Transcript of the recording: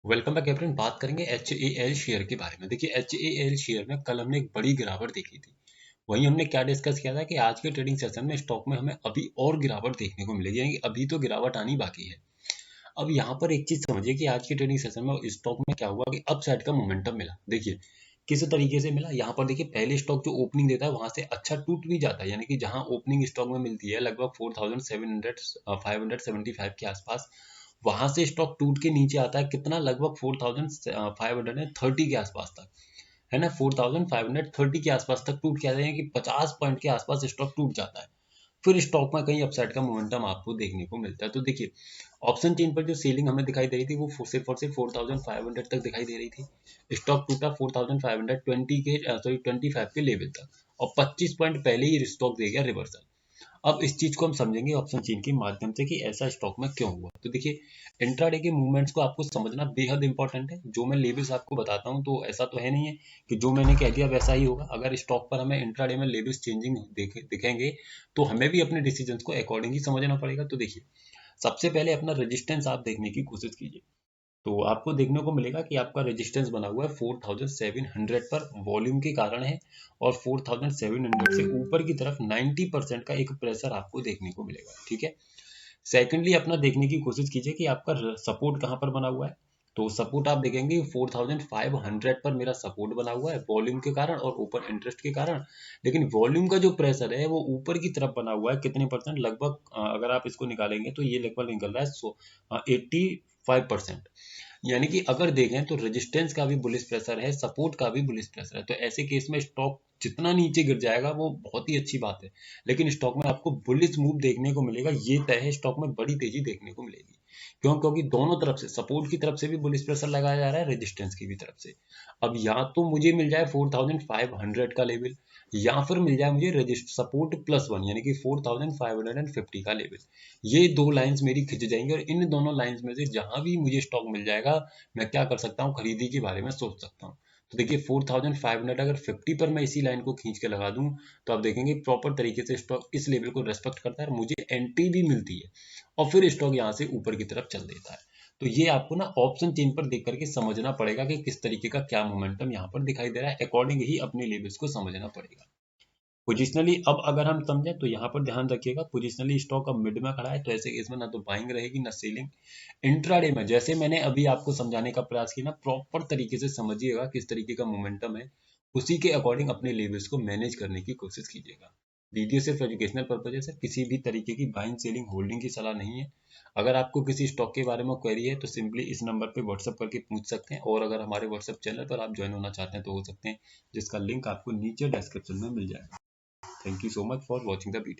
Welcome back everyone. बात करेंगे HAL share के बारे में। देखिए HAL शेयर में कल हमने एक बड़ी गिरावट देखी थी। वहीं हमने क्या डिस्कस किया था कि आज के ट्रेडिंग सेशन में स्टॉक में हमें अभी और गिरावट देखने को मिलेगी, यानी कि अभी तो गिरावट आनी बाकी है। अब यहाँ पर एक चीज समझिए कि आज के ट्रेडिंग सेशन में स्टॉक में क्या हुआ कि अप साइड का मोमेंटम मिला। देखिए किस तरीके से मिला। यहाँ पर देखिए पहले स्टॉक जो ओपनिंग देता है वहां से अच्छा टूट भी जाता है, यानी कि जहां ओपनिंग स्टॉक में मिलती है लगभग 4700 575 के आसपास, वहां से स्टॉक टूट के नीचे आता है कितना, लगभग 4530 के आसपास तक, है ना। 4530 के आसपास तक टूट के आता है कि 50 पॉइंट के आसपास स्टॉक टूट जाता है। फिर स्टॉक में कहीं अपसाइड का मोमेंटम आपको देखने को मिलता है। तो देखिए ऑप्शन चेन पर जो सेलिंग हमें दिखाई दे रही थी वो सिर्फ और सिर्फ 4500 तक दिखाई दे रही थी। स्टॉक टूटा 4520 के सॉरी 25 के लेवल तक, और 25 पॉइंट पहले ही स्टॉक दे गया रिवर्सल। अब इस चीज को हम समझेंगे ऑप्शन चेन के माध्यम से कि ऐसा स्टॉक में क्यों हुआ। तो देखिए इंट्राडे के मूवमेंट्स को आपको समझना बेहद इंपॉर्टेंट है। जो मैं लेवल्स आपको बताता हूँ तो ऐसा तो है नहीं है कि जो मैंने कह दिया वैसा ही होगा। अगर स्टॉक पर हमें इंट्राडे में लेवल्स चेंजिंग दिखेंगे तो हमें भी अपने डिसीजंस को अकॉर्डिंग ही समझना पड़ेगा। तो देखिए सबसे पहले अपना रेजिस्टेंस आप देखने की कोशिश कीजिए। तो आपको देखने को मिलेगा कि आपका रेजिस्टेंस बना हुआ है 4700 पर, वॉल्यूम के कारण है। और 4700 से ऊपर की तरफ 90% का एक प्रेशर आपको देखने को मिलेगा, ठीक है। सेकेंडली अपना देखने की कोशिश कीजिए कि आपका सपोर्ट कहाँ पर बना हुआ है। तो सपोर्ट आप देखेंगे 4500 पर मेरा सपोर्ट बना हुआ है वॉल्यूम के कारण और ओपन इंटरेस्ट के कारण। लेकिन वॉल्यूम का जो प्रेशर है वो ऊपर की तरफ बना हुआ है कितने परसेंट, लगभग अगर आप इसको निकालेंगे तो ये लगभग निकल रहा है 85%। यानी कि अगर देखें तो रेजिस्टेंस का भी बुलिश प्रेशर है, सपोर्ट का भी बुलिश प्रेशर है। तो ऐसे केस में स्टॉक जितना नीचे गिर जाएगा वो बहुत ही अच्छी बात है, लेकिन स्टॉक में आपको बुलिश मूव देखने को मिलेगा, ये तय है। स्टॉक में बड़ी तेजी देखने को मिलेगी। क्यों? क्योंकि दोनों तरफ से, सपोर्ट की तरफ से भी बुलिश प्रेशर लगाया जा रहा है, रेजिस्टेंस की भी तरफ से। अब या तो मुझे मिल जाए 4500 का लेवल, या फिर मिल जाए मुझे रजिस्ट सपोर्ट +1 यानी कि 4550 का लेवल। ये दो लाइंस मेरी खिंच जाएंगी और इन दोनों लाइंस में से जहां भी मुझे स्टॉक मिल जाएगा मैं क्या कर सकता हूँ, खरीदी के बारे में सोच सकता हूँ। तो देखिए 4500 अगर 50 पर मैं इसी लाइन को खींच के लगा दूं तो आप देखेंगे प्रॉपर तरीके से स्टॉक इस लेवल को रेस्पेक्ट करता है, मुझे एंट्री भी मिलती है और फिर स्टॉक यहाँ से ऊपर की तरफ चल देता है। तो ये आपको ना ऑप्शन चेन पर देख करके समझना पड़ेगा कि किस तरीके का क्या मोमेंटम यहाँ पर दिखाई दे रहा है, अकॉर्डिंग ही अपने लेवल्स को समझना पड़ेगा। पोजिशनली अब अगर हम समझें तो यहाँ पर ध्यान रखिएगा, पोजिशनली स्टॉक अब मिड में खड़ा है तो ऐसे केस में ना तो बाइंग रहेगी ना सेलिंग। इंट्राडे में जैसे मैंने अभी आपको समझाने का प्रयास किया ना, प्रॉपर तरीके से समझिएगा किस तरीके का मोमेंटम है, उसी के अकॉर्डिंग अपने लेवल्स को मैनेज करने की कोशिश कीजिएगा। वीडियो सिर्फ एजुकेशनल पर्पज है, सर किसी भी तरीके की बाइंग सेलिंग होल्डिंग की सलाह नहीं है। अगर आपको किसी स्टॉक के बारे में क्वेरी है तो सिंपली इस नंबर पे व्हाट्सअप करके पूछ सकते हैं, और अगर हमारे व्हाट्सअप चैनल पर आप ज्वाइन होना चाहते हैं तो हो सकते हैं, जिसका लिंक आपको नीचे डिस्क्रिप्शन में मिल जाएगा। Thank you so much for watching the video.